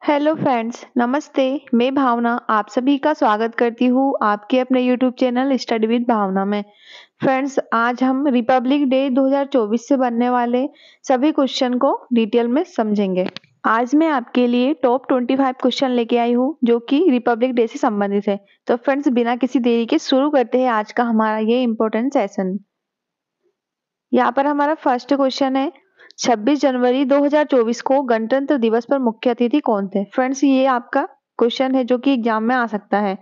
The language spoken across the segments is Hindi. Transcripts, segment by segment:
हेलो फ्रेंड्स, नमस्ते। मैं भावना आप सभी का स्वागत करती हूँ आपके अपने यूट्यूब चैनल स्टडी विद भावना में। फ्रेंड्स, आज हम रिपब्लिक डे 2024 से बनने वाले सभी क्वेश्चन को डिटेल में समझेंगे। आज मैं आपके लिए टॉप 25 क्वेश्चन लेके आई हूँ जो कि रिपब्लिक डे से संबंधित है। तो फ्रेंड्स, बिना किसी देरी के शुरू करते हैं आज का हमारा ये इम्पोर्टेंट सेशन। यहाँ पर हमारा फर्स्ट क्वेश्चन है, 26 जनवरी 2024 को गणतंत्र दिवस पर मुख्य अतिथि कौन थे? फ्रेंड्स, ये आपका क्वेश्चन है जो कि एग्जाम में आ सकता है।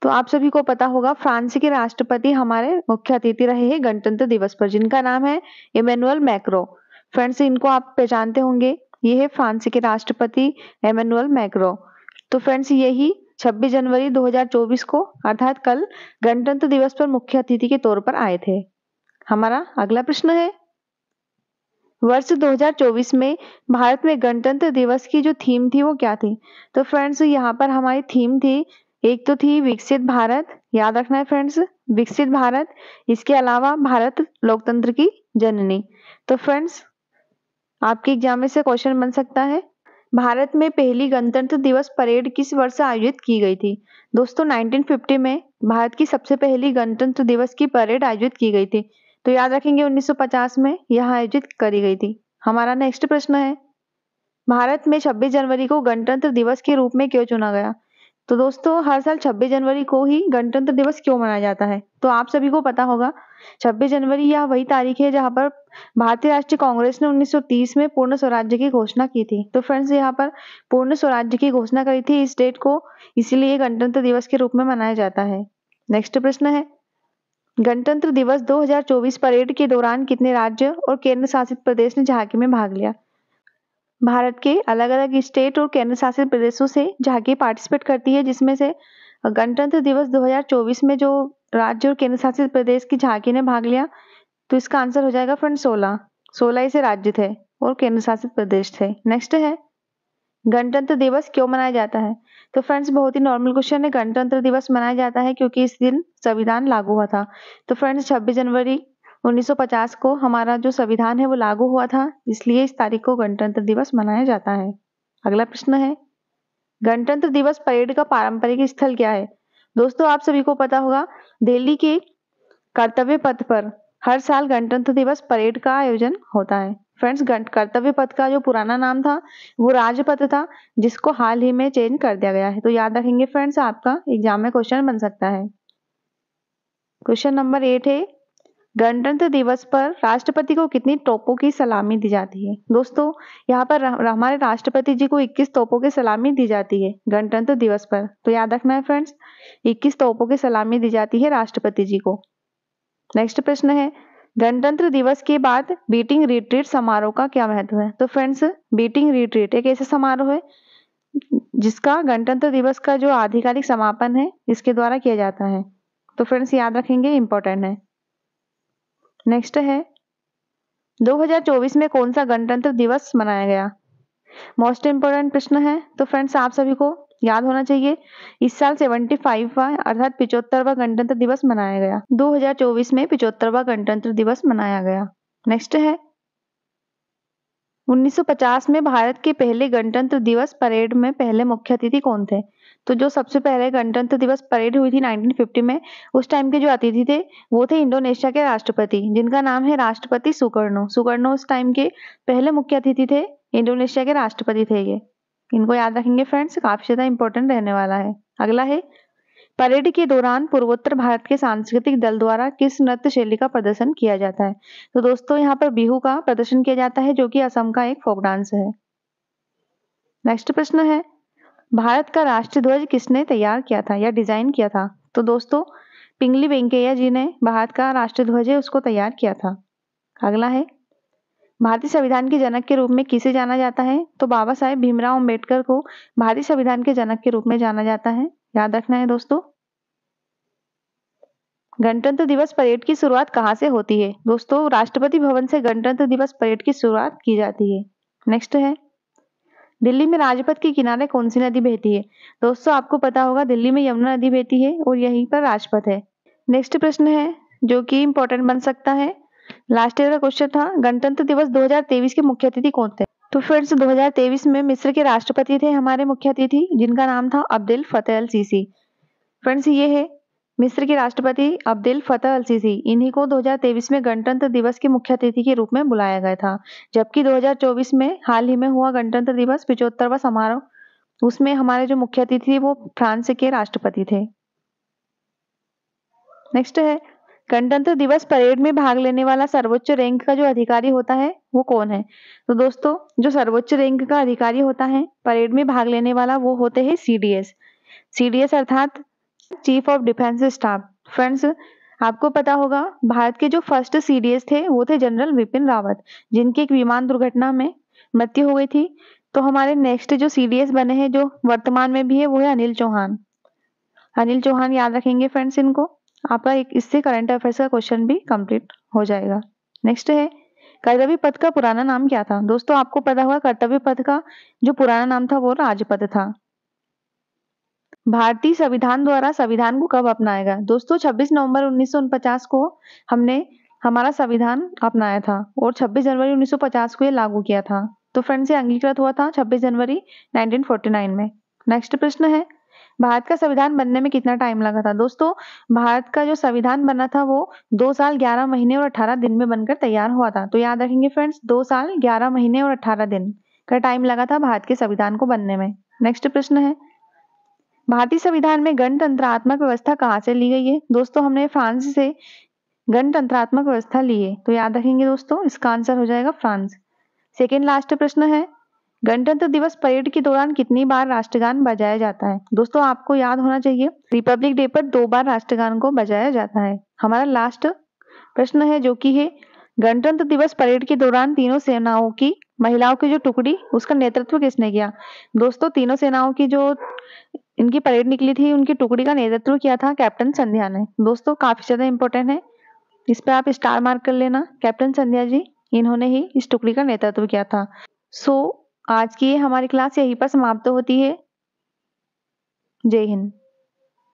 तो आप सभी को पता होगा, फ्रांस के राष्ट्रपति हमारे मुख्य अतिथि रहे हैं गणतंत्र दिवस पर, जिनका नाम है इमैनुअल मैक्रो। फ्रेंड्स, इनको आप पहचानते होंगे, ये है फ्रांस के राष्ट्रपति इमैनुअल मैक्रो। तो फ्रेंड्स, यही 26 जनवरी 2024 को अर्थात कल गणतंत्र दिवस पर मुख्य अतिथि के तौर पर आए थे। हमारा अगला प्रश्न है, वर्ष 2024 में भारत में गणतंत्र दिवस की जो थीम थी वो क्या थी? तो फ्रेंड्स, यहाँ पर हमारी थीम थी, एक तो थी विकसित भारत, याद रखना है फ्रेंड्स, विकसित भारत। इसके अलावा भारत लोकतंत्र की जननी। तो फ्रेंड्स, आपके एग्जाम में से क्वेश्चन बन सकता है, भारत में पहली गणतंत्र दिवस परेड किस वर्ष आयोजित की गई थी? दोस्तों, 1950 में भारत की सबसे पहली गणतंत्र दिवस की परेड आयोजित की गई थी। तो याद रखेंगे 1950 में यह आयोजित करी गई थी। हमारा नेक्स्ट प्रश्न है, भारत में 26 जनवरी को गणतंत्र दिवस के रूप में क्यों चुना गया? तो दोस्तों, हर साल 26 जनवरी को ही गणतंत्र दिवस क्यों मनाया जाता है? तो आप सभी को पता होगा, 26 जनवरी यह वही तारीख है जहां पर भारतीय राष्ट्रीय कांग्रेस ने 1930 में पूर्ण स्वराज्य की घोषणा की थी। तो फ्रेंड्स, यहाँ पर पूर्ण स्वराज्य की घोषणा करी थी इस डेट को, इसीलिए गणतंत्र दिवस के रूप में मनाया जाता है। नेक्स्ट प्रश्न है, गणतंत्र दिवस 2024 परेड के दौरान कितने राज्य और केंद्र शासित प्रदेश ने झांकी में भाग लिया? भारत के अलग अलग स्टेट और केंद्र शासित प्रदेशों से झांकी पार्टिसिपेट करती है, जिसमें से गणतंत्र दिवस 2024 में जो राज्य और केंद्र शासित प्रदेश की झांकी ने भाग लिया, तो इसका आंसर हो जाएगा फ्रेंड 16 ऐसे राज्य थे और केंद्र शासित प्रदेश थे। नेक्स्ट है, गणतंत्र दिवस क्यों मनाया जाता है? तो फ्रेंड्स, बहुत ही नॉर्मल क्वेश्चन है, गणतंत्र दिवस मनाया जाता है क्योंकि इस दिन संविधान लागू हुआ था। तो फ्रेंड्स, 26 जनवरी 1950 को हमारा जो संविधान है वो लागू हुआ था, इसलिए इस तारीख को गणतंत्र दिवस मनाया जाता है। अगला प्रश्न है, गणतंत्र दिवस परेड का पारंपरिक स्थल क्या है? दोस्तों, आप सभी को पता होगा, दिल्ली के कर्तव्य पथ पर हर साल गणतंत्र दिवस परेड का आयोजन होता है। फ्रेंड्स, कर्तव्य पथ का जो पुराना नाम था वो राजपथ था, जिसको हाल ही में चेंज कर दिया गया है। तो याद रखेंगे फ्रेंड्स, आपका एग्जाम में क्वेश्चन बन सकता है। क्वेश्चन नंबर 8 है, गणतंत्र दिवस पर राष्ट्रपति को कितनी तोपों की सलामी दी जाती है? दोस्तों, यहाँ पर हमारे राष्ट्रपति जी को 21 तोपों की सलामी दी जाती है गणतंत्र दिवस पर। तो याद रखना है फ्रेंड्स, 21 तोपों की सलामी दी जाती है राष्ट्रपति जी को। नेक्स्ट प्रश्न है, गणतंत्र दिवस के बाद बीटिंग रिट्रीट समारोह का क्या महत्व है? तो फ्रेंड्स, बीटिंग रिट्रीट एक ऐसा समारोह है जिसका गणतंत्र दिवस का जो आधिकारिक समापन है इसके द्वारा किया जाता है। तो फ्रेंड्स, याद रखेंगे, इंपॉर्टेंट है। नेक्स्ट है, 2024 में कौन सा गणतंत्र दिवस मनाया गया? मोस्ट इंपोर्टेंट प्रश्न है। तो फ्रेंड्स, आप सभी को याद होना चाहिए, इस साल 75वां अर्थात 75वां गणतंत्र दिवस मनाया गया। 2024 में 75वां गणतंत्र दिवस मनाया गया। नेक्स्ट है, 1950 में भारत के पहले गणतंत्र दिवस परेड में पहले मुख्य अतिथि कौन थे? तो जो सबसे पहले गणतंत्र दिवस परेड हुई थी 1950 में, उस टाइम के जो अतिथि थे वो थे इंडोनेशिया के राष्ट्रपति, जिनका नाम है राष्ट्रपति सुकर्णो। सुकर्णो उस टाइम के पहले मुख्य अतिथि थे, इंडोनेशिया के राष्ट्रपति थे ये। इनको याद रखेंगे फ्रेंड्स, काफी ज्यादा इंपॉर्टेंट रहने वाला है। अगला है, परेड के दौरान पूर्वोत्तर भारत के सांस्कृतिक दल द्वारा किस नृत्य शैली का प्रदर्शन किया जाता है? तो दोस्तों, यहाँ पर बिहू का प्रदर्शन किया जाता है, जो कि असम का एक फोक डांस है। नेक्स्ट प्रश्न है, भारत का राष्ट्रीय ध्वज किसने तैयार किया था या डिजाइन किया था? तो दोस्तों, पिंगली वेंकैया जी ने भारत का राष्ट्रीय ध्वज है उसको तैयार किया था। अगला है, भारतीय संविधान के जनक के रूप में किसे जाना जाता है? तो बाबा साहेब भीमराव अम्बेडकर को भारतीय संविधान के जनक के रूप में जाना जाता है। याद रखना है दोस्तों। गणतंत्र दिवस परेड की शुरुआत कहाँ से होती है? दोस्तों, राष्ट्रपति भवन से गणतंत्र दिवस परेड की शुरुआत की जाती है। नेक्स्ट है, दिल्ली में राजपथ के किनारे कौन सी नदी बहती है? दोस्तों, आपको पता होगा, दिल्ली में यमुना नदी बहती है और यहीं पर राजपथ है। नेक्स्ट प्रश्न है जो कि इंपॉर्टेंट बन सकता है, लास्ट ईयर का क्वेश्चन था, गणतंत्र दिवस 2023 के मुख्य अतिथि कौन थे? तो फ्रेंड्स 2023 में मिस्र के राष्ट्रपति थे हमारे मुख्य अतिथि, जिनका नाम था अब्देल फतेह अल सीसी। फ्रेंड्स ये है मिस्र के राष्ट्रपति अब्देल फतेह अल सीसी। इन्हीं को 2023 में गणतंत्र दिवस के मुख्य अतिथि के रूप में बुलाया गया था। जबकि 2024 में हाल ही में हुआ गणतंत्र दिवस 75वां समारोह, उसमें हमारे जो मुख्य अतिथि थे वो फ्रांस के राष्ट्रपति थे। नेक्स्ट है, गणतंत्र दिवस परेड में भाग लेने वाला सर्वोच्च रैंक का जो अधिकारी होता है वो कौन है? तो दोस्तों जो सर्वोच्च रैंक का अधिकारी होता है परेड में भाग लेने वाला, वो होते हैं सीडीएस। सीडीएस अर्थात chief of defence staff. Friends आपको पता होगा भारत के जो फर्स्ट सीडीएस थे वो थे जनरल विपिन रावत, जिनकी एक विमान दुर्घटना में मृत्यु हो गई थी। तो हमारे नेक्स्ट जो सीडीएस बने हैं जो वर्तमान में भी है वो है अनिल चौहान। अनिल चौहान याद रखेंगे फ्रेंड्स इनको। आपका एक इससे करंट अफेयर्स का क्वेश्चन भी कंप्लीट हो जाएगा। नेक्स्ट है, कर्तव्य पथ का पुराना नाम क्या था? दोस्तों आपको पता होगा कर्तव्य पथ का जो पुराना नाम था वो राजपथ था। भारतीय संविधान द्वारा संविधान को कब अपनाया गया? दोस्तों 26 नवंबर 1949 को हमने हमारा संविधान अपनाया था और 26 जनवरी 1950 को ये लागू किया था। तो फ्रेंड्स ये अंगीकृत हुआ था 26 जनवरी 1949 में। नेक्स्ट प्रश्न है, भारत का संविधान बनने में कितना टाइम लगा था? दोस्तों भारत का जो संविधान बना था वो 2 साल 11 महीने और 18 दिन में बनकर तैयार हुआ था। तो याद रखेंगे फ्रेंड्स 2 साल 11 महीने और 18 दिन का टाइम लगा था भारत के संविधान को बनने में। नेक्स्ट प्रश्न है, भारतीय संविधान में गणतंत्रात्मक व्यवस्था कहाँ से ली गई है? दोस्तों हमने फ्रांस से गणतंत्रात्मक व्यवस्था ली है। तो याद रखेंगे दोस्तों इसका आंसर हो जाएगा फ्रांस। सेकेंड लास्ट प्रश्न है, गणतंत्र दिवस परेड के दौरान कितनी बार राष्ट्रगान बजाया जाता है? दोस्तों आपको याद होना चाहिए रिपब्लिक डे पर 2 बार राष्ट्रगान को बजाया जाता है। हमारा लास्ट प्रश्न है जो कि है, गणतंत्र दिवस परेड के दौरान तीनों सेनाओं की महिलाओं की जो टुकड़ी उसका नेतृत्व किसने किया? दोस्तों तीनों सेनाओं की जो इनकी परेड निकली थी उनकी टुकड़ी का नेतृत्व किया था कैप्टन संध्या ने। दोस्तों काफी ज्यादा इंपॉर्टेंट है, इस पर आप स्टार मार्क कर लेना। कैप्टन संध्या जी इन्होंने ही इस टुकड़ी का नेतृत्व किया था। सो आज की हमारी क्लास यहीं पर समाप्त होती है। जय हिंद।